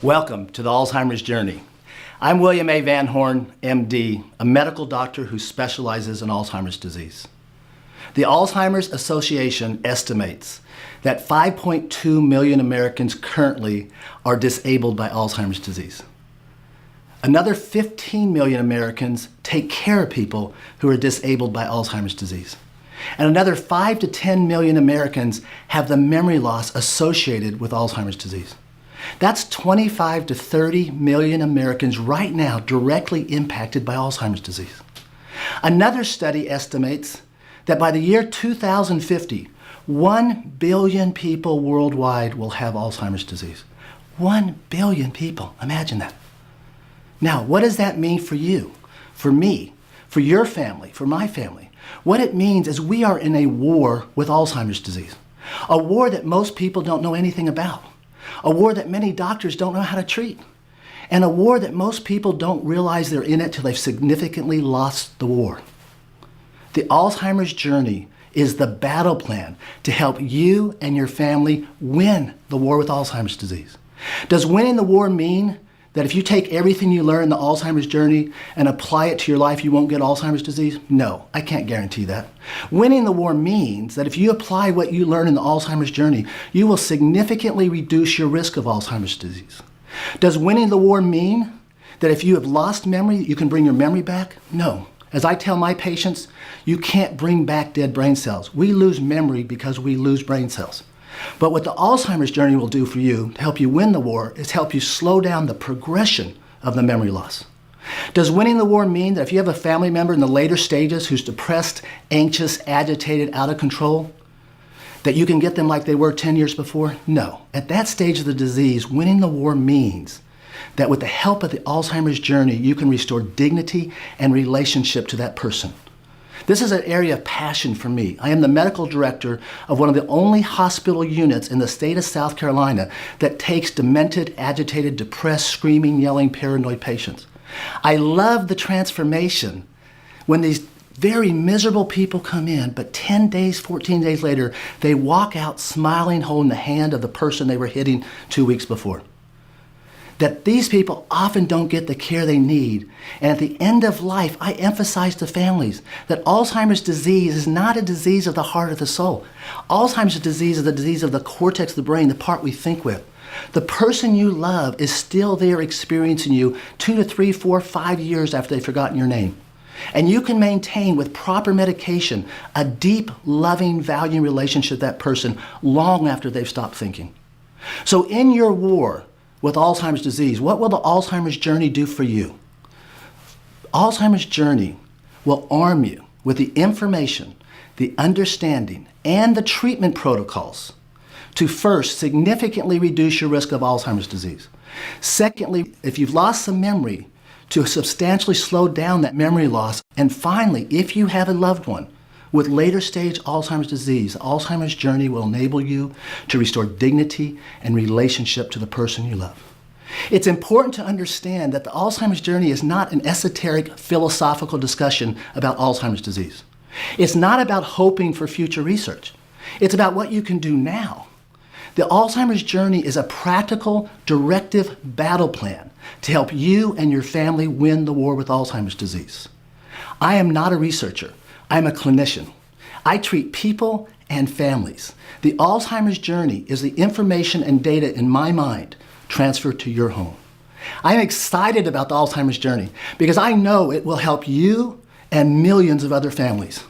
Welcome to the Alzheimer's Journey. I'm William A. Van Horn, MD, a medical doctor who specializes in Alzheimer's disease. The Alzheimer's Association estimates that 5.2 million Americans currently are disabled by Alzheimer's disease. Another 15 million Americans take care of people who are disabled by Alzheimer's disease. And another 5 to 10 million Americans have the memory loss associated with Alzheimer's disease. That's 25 to 30 million Americans right now directly impacted by Alzheimer's disease. Another study estimates that by the year 2050, 1 billion people worldwide will have Alzheimer's disease. 1 billion people, imagine that. Now, what does that mean for you, for me, for your family, for my family? What it means is we are in a war with Alzheimer's disease, a war that most people don't know anything about. A war that many doctors don't know how to treat, and a war that most people don't realize they're in it till they've significantly lost the war. The Alzheimer's Journey is the battle plan to help you and your family win the war with Alzheimer's disease. Does winning the war mean that if you take everything you learn in the Alzheimer's Journey and apply it to your life, you won't get Alzheimer's disease? No, I can't guarantee that. Winning the war means that if you apply what you learn in the Alzheimer's Journey, you will significantly reduce your risk of Alzheimer's disease. Does winning the war mean that if you have lost memory, you can bring your memory back? No. As I tell my patients, you can't bring back dead brain cells. We lose memory because we lose brain cells. But what the Alzheimer's Journey will do for you to help you win the war is help you slow down the progression of the memory loss. Does winning the war mean that if you have a family member in the later stages who's depressed, anxious, agitated, out of control, that you can get them like they were 10 years before? No. At that stage of the disease, winning the war means that with the help of the Alzheimer's Journey, you can restore dignity and relationship to that person. This is an area of passion for me. I am the medical director of one of the only hospital units in the state of South Carolina that takes demented, agitated, depressed, screaming, yelling, paranoid patients. I love the transformation when these very miserable people come in, but 10 days, 14 days later, they walk out smiling, holding the hand of the person they were hitting 2 weeks before. That these people often don't get the care they need. And at the end of life, I emphasize to families that Alzheimer's disease is not a disease of the heart or the soul. Alzheimer's disease is a disease of the cortex of the brain, the part we think with. The person you love is still there experiencing you 2 to 3, 4, 5 years after they've forgotten your name. And you can maintain with proper medication a deep, loving, valuing relationship with that person long after they've stopped thinking. So in your war with Alzheimer's disease, what will the Alzheimer's Journey do for you? Alzheimer's Journey will arm you with the information, the understanding, and the treatment protocols to first significantly reduce your risk of Alzheimer's disease. Secondly, if you've lost some memory, to substantially slow down that memory loss. And finally, if you have a loved one with later stage Alzheimer's disease, Alzheimer's Journey will enable you to restore dignity and relationship to the person you love. It's important to understand that the Alzheimer's Journey is not an esoteric philosophical discussion about Alzheimer's disease. It's not about hoping for future research. It's about what you can do now. The Alzheimer's Journey is a practical, directive battle plan to help you and your family win the war with Alzheimer's disease. I am not a researcher. I'm a clinician. I treat people and families. The Alzheimer's Journey is the information and data in my mind transferred to your home. I'm excited about the Alzheimer's Journey because I know it will help you and millions of other families.